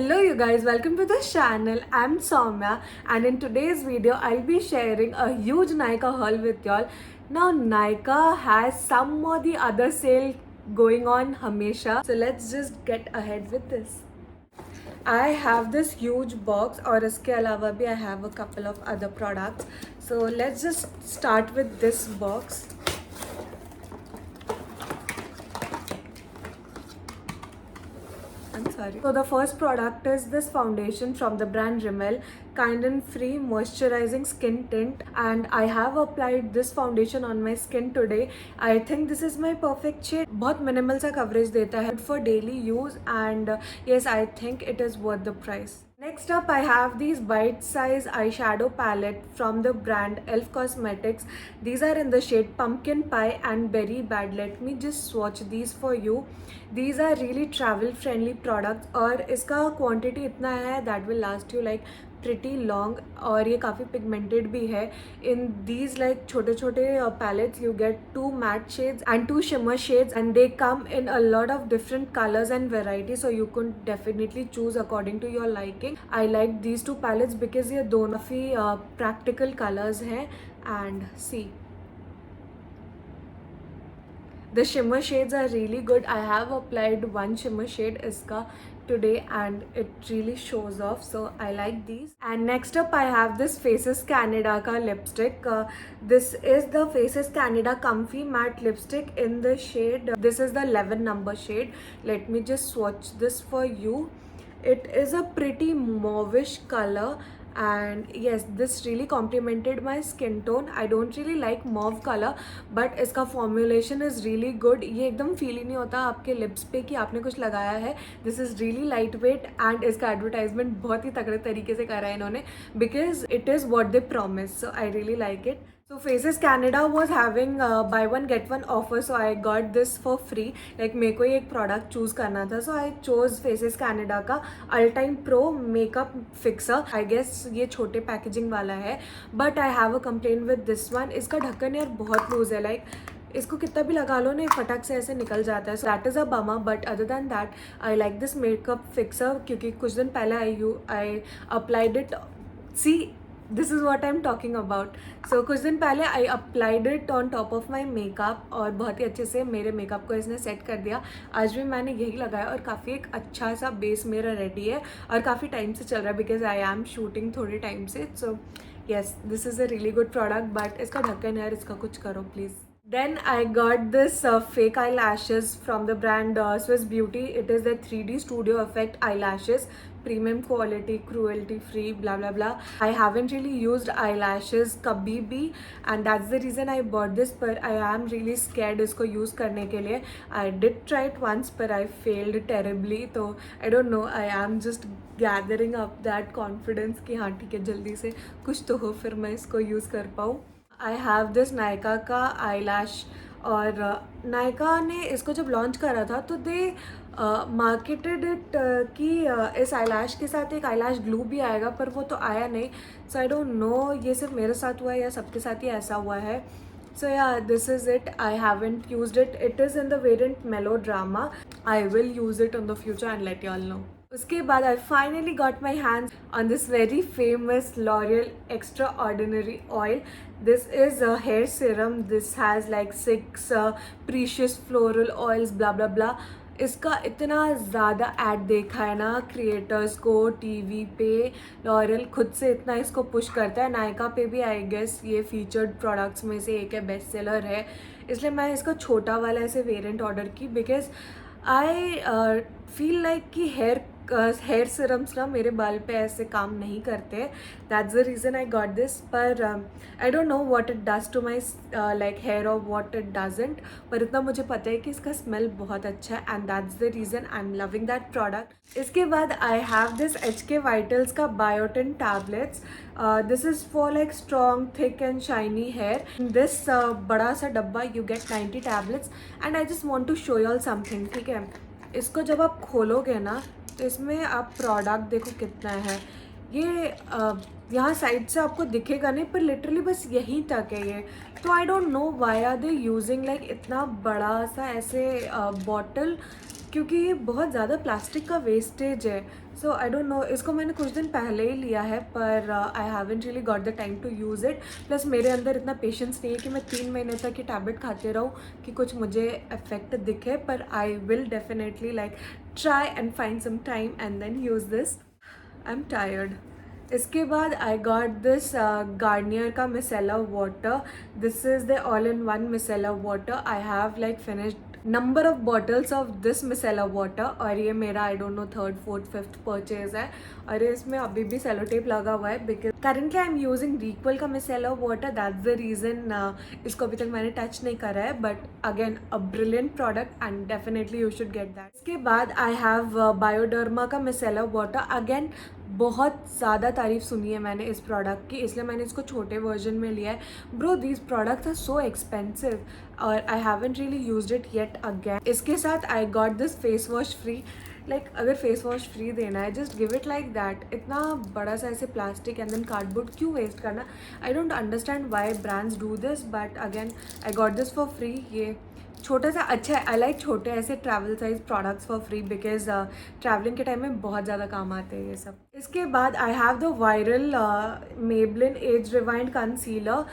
Hello you guys, welcome to the channel. I'm Soumya and in today's video I'll be sharing a huge Nykaa haul with y'all. Now Nykaa has some or the other sale going on hamesha. So let's just get ahead with this. I have this huge box और इसके अलावा भी I have a couple of other products. So let's just start with this box. I'm sorry. So the first product is this foundation from the brand Rimmel, kind and free moisturizing skin tint, and I have applied this foundation on my skin today. I think this is my perfect shade. बहुत minimal सा coverage देता है for daily use and yes, I think it is worth the price. Next up, I have these bite-size eyeshadow palette from the brand Elf Cosmetics. These are in the shade Pumpkin Pie and Berry Bad. Let me just swatch these for you. These are really travel-friendly products और इसका quantity इतना है that will last you like pretty long और ये काफ़ी pigmented भी है. In these like छोटे छोटे palettes you get 2 matte shades and 2 shimmer shades and they come in a lot of different colors and varieties, so you could definitely choose according to your liking. I like these 2 palettes because ये दोनों काफ़ी practical colors हैं and see. The shimmer shades are really good. I have applied one shimmer shade iska today and it really shows off, so I like these. And next up I have this Faces Canada ka lipstick. This is the Faces Canada Comfy Matte Lipstick in the shade, this is the 11 number shade. Let me just swatch this for you. It is a pretty mauvish color and yes, this really complemented my skin tone. I don't really like mauve color but इसका formulation is really good. ये एकदम feel ही नहीं होता आपके lips पे कि आपने कुछ लगाया है. This is really lightweight and इसका advertisement बहुत ही तगड़े तरीके से करा है इन्होंने because it is what they promise, so I really like it. So Faces Canada was having buy one get one offer, so I got this for free. Like मेरे को ही एक product choose करना था, so I chose Faces Canada का Ultime Pro Makeup Fixer. I guess ये छोटे packaging वाला है, but I have a complaint with this one. इसका ढक्कन यार बहुत loose है, like इसको कितना भी लगा लो ना फटक से ऐसे निकल जाता है. So that is a bummer, but other than that I like this makeup fixer क्योंकि कुछ दिन पहले I applied it. See, this is what I'm talking about. So कुछ दिन पहले I applied it on top of my makeup और बहुत ही अच्छे से मेरे मेकअप को इसने सेट कर दिया. आज भी मैंने यही लगाया और काफ़ी एक अच्छा सा बेस मेरा रेडी है और काफ़ी टाइम से चल रहा है बिकॉज आई एम शूटिंग थोड़े टाइम से. So yes, this is a really good product but इसका ढक्कन है, इसका कुछ करो please. Then I got this fake eyelashes from the brand Swiss Beauty. It is the 3D Studio Effect eyelashes, premium quality, cruelty free, blah blah blah. I haven't really used eyelashes kabhi bhi and that's the reason I bought this, but I am really scared isko use karne ke liye. I did try it once but I failed terribly, so I don't know, I am just gathering up that confidence कि हाँ ठीक है जल्दी से कुछ तो हो फिर मैं इसको use कर पाऊँ. आई हैव दिस नायका का आई लैश और नायका ने इसको जब लॉन्च करा था तो दे मार्केटेड इट कि इस आई लैश के साथ एक आई लैश ग्लू भी आएगा, पर वो तो आया नहीं. सो आई डोंट नो ये सिर्फ मेरे साथ हुआ है या सबके साथ ही ऐसा हुआ है. So yeah, this is it. I haven't used it. It is in the variant Melodrama. I will use it in the future and let you all know. उसके बाद I finally got my hands on this very famous L'Oreal Extraordinary Oil. This is a hair serum. This has like 6 precious floral oils, blah blah blah. इसका इतना ज़्यादा add देखा है ना creators को TV पे. लॉरियल खुद से इतना इसको पुश करता है. नायका पे भी आई गेस ये फीचर्ड प्रोडक्ट्स में से एक है, बेस्ट सेलर है, इसलिए मैं इसका छोटा वाला ऐसे वेरिएंट ऑर्डर की बिकॉज आई फील लाइक कि हेयर सिरम्स ना मेरे बाल पे ऐसे काम नहीं करते. That's the reason I got this. पर I don't know what it does to my like hair और व्हाट इट डजंट, पर इतना मुझे पता है कि इसका स्मेल बहुत अच्छा है and that's the reason I am loving that product. इसके बाद I have this HK Vitals का biotin tablets. This is for like strong thick and shiny hair. This बड़ा सा डब्बा you get 90 tablets and I just want to show you all something. ठीक है, इसको जब आप खोलोगे ना तो इसमें आप प्रोडक्ट देखो कितना है. ये यहाँ साइड से आपको दिखेगा नहीं पर लिटरली बस यहीं तक है ये. तो I don't know why are they using like इतना बड़ा सा ऐसे बॉटल क्योंकि ये बहुत ज़्यादा प्लास्टिक का वेस्टेज है. सो आई डोंट नो, इसको मैंने कुछ दिन पहले ही लिया है, पर I haven't really got the time to use it. Plus मेरे अंदर इतना पेशेंस नहीं है कि मैं 3 महीने तक ये टैबलेट खाते रहूँ कि कुछ मुझे इफेक्ट दिखे. पर I will definitely like try and find some time and then use this. I am tired. इसके बाद आई गॉट दिस गार्नियर का micellar water. This is the all in one micellar water. I have like finished number of bottles of this micellar water, और ये मेरा आई don't no 3rd 4th 5th purchase है. और इसमें अभी भी cello tape लगा हुआ है because currently I am using Reequil का micellar water. That's the reason इसको अभी तक मैंने टच नहीं करा है. But again a brilliant product and definitely you should get that. इसके बाद आई हैव बायोडर्मा का मिसेला वाटर. अगेन बहुत ज़्यादा तारीफ सुनी है मैंने इस प्रोडक्ट की, इसलिए मैंने इसको छोटे वर्जन में लिया है. Bro these products are so expensive और I haven't really used it yet again. इसके साथ I got this face wash free. Like अगर फेस वॉश फ्री देना है just give it like that. इतना बड़ा सा ऐसे प्लास्टिक एंड देन कार्डबोर्ड क्यों वेस्ट करना. I don't understand why brands do this, but again I got this for free. ये छोटा सा अच्छा है. आई लाइक छोटे ऐसे travel size products for free because travelling के टाइम में बहुत ज़्यादा काम आते हैं ये सब. इसके बाद I have the viral Maybelline as rewind concealer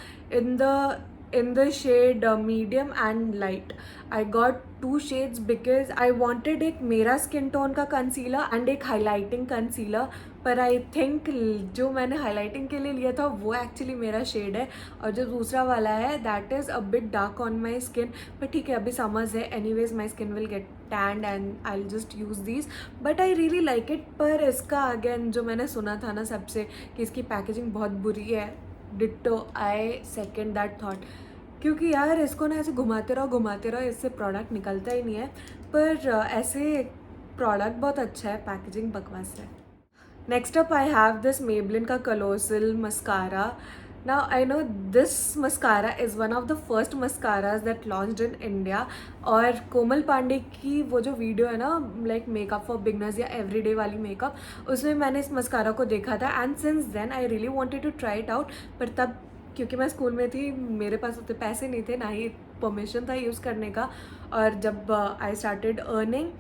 in the shade medium and light. I got 2 shades because I wanted एक मेरा स्किन टोन का कंसीलर एंड एक हाईलाइटिंग कंसीलर. पर आई थिंक जो मैंने हाईलाइटिंग के लिए लिया था वो एक्चुअली मेरा शेड है, और जो दूसरा वाला है that is a bit dark on my skin. पर ठीक है, अभी समर्स है, anyways my skin will get stand and I will just use these. But I really like it. पर इसका अगेन जो मैंने सुना था ना सबसे कि इसकी पैकेजिंग बहुत बुरी है, ditto. I second that thought, क्योंकि यार इसको ना ऐसे घुमाते रहो, इससे प्रोडक्ट निकलता ही नहीं है. पर ऐसे प्रोडक्ट बहुत अच्छा है, पैकेजिंग बकवास है. Next up I have this Maybelline का colossal mascara. Now I know this mascara is one of the first mascaras that launched in India. और कोमल पांडे की वो जो वीडियो है ना लाइक मेकअप फॉर बिगनर्स या एवरीडे वाली मेकअप, उसमें मैंने इस मस्कारा को देखा था and since then I really wanted to try it out. पर तब क्योंकि मैं स्कूल में थी, मेरे पास उतने पैसे नहीं थे, ना ही परमिशन था यूज़ करने का. और जब आई स्टार्टेड अर्निंग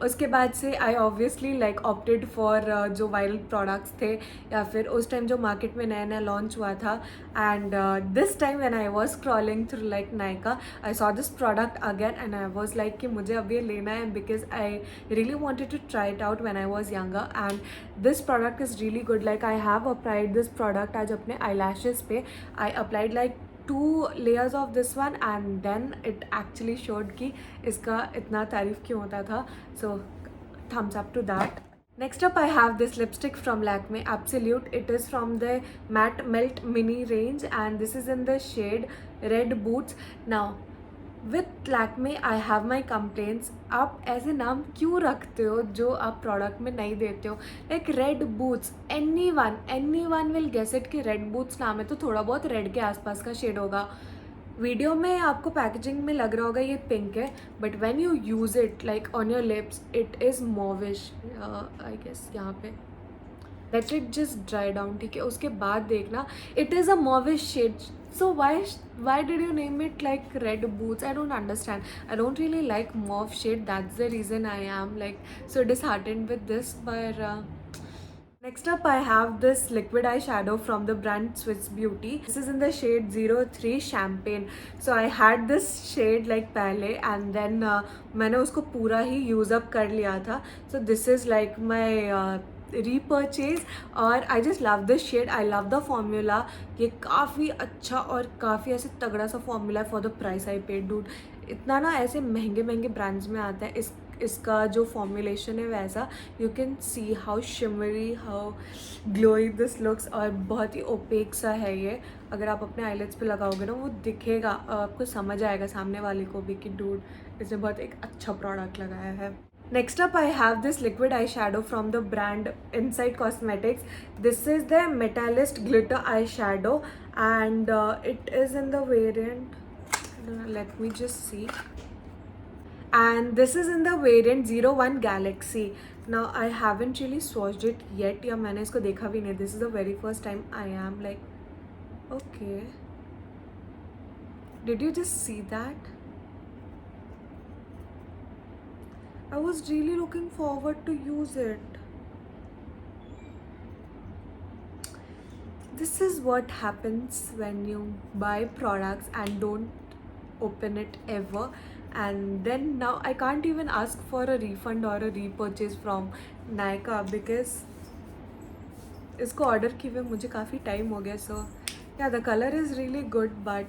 उसके बाद से I obviously like opted for जो वायरल प्रोडक्ट्स थे या फिर उस टाइम जो मार्केट में नया नया लॉन्च हुआ था. And this time when I was scrolling through like Nykaa, I saw this product again and I was like कि मुझे अब ये लेना है because I really wanted to try it out when I was younger. And this product is really good. Like I have applied this product आज अपने eye lashes पे. I applied like 2 layers of this one and then it actually showed कि इसका इतना तारीफ क्यों होता था. So thumbs up to that. Next up I have this lipstick from Lakme Absolute. It is from the Matte Melt Mini range and this is in the shade Red Boots. Now with Lakme I have my complaints. आप ऐसे नाम क्यों रखते हो जो आप product में नहीं देते हो. Like red boots, any one will guess it कि रेड बूट्स नाम है तो थोड़ा बहुत रेड के आसपास का शेड होगा. वीडियो में आपको पैकेजिंग में लग रहा होगा ये पिंक है, but when you use it like on your lips it is mauvish. I guess यहाँ पे let it just dry down. ठीक है, उसके बाद देखना it is a mauvish shade. So why did you name it like red boots? I don't understand. I don't really like mauve shade. That's the reason I am like so disheartened with this. But next up I have this liquid eyeshadow from the brand Swiss Beauty. This is in the shade 03 Champagne. So I had this shade like पहले and then मैंने उसको पूरा ही use up कर लिया था. So this is like my repurchase और I just love this shade. I love the formula. ये काफ़ी अच्छा और काफ़ी ऐसे तगड़ा सा फॉर्मूला है for the price I paid. Dude इतना ना ऐसे महंगे ब्रांड्स में आता है इसका जो फॉर्मुलेशन है वैसा. You can see how shimmery, how glowy this looks. और बहुत ही ओपेक सा है ये. अगर आप अपने आईलेट्स पे लगाओगे ना वो दिखेगा, आपको समझ आएगा सामने वाले को भी कि डूड इसने बहुत एक अच्छा प्रोडक्ट लगाया है. Next up I have this liquid eyeshadow from the brand Insight Cosmetics. This is the Metallist Glitter Eyeshadow and it is in the variant, let me just see, and this is in the variant 01 Galaxy. Now I haven't really swatched it yet या मैंने इसको देखा भी नहीं. This is the very first time I am like okay, did you just see that? I was really looking forward to use it. This is what happens when you buy products and don't open it ever. And then now I can't even ask for a refund or a repurchase from Nykaa because इसको order किए हुए मुझे काफ़ी time हो गया. सो या the colour is really good but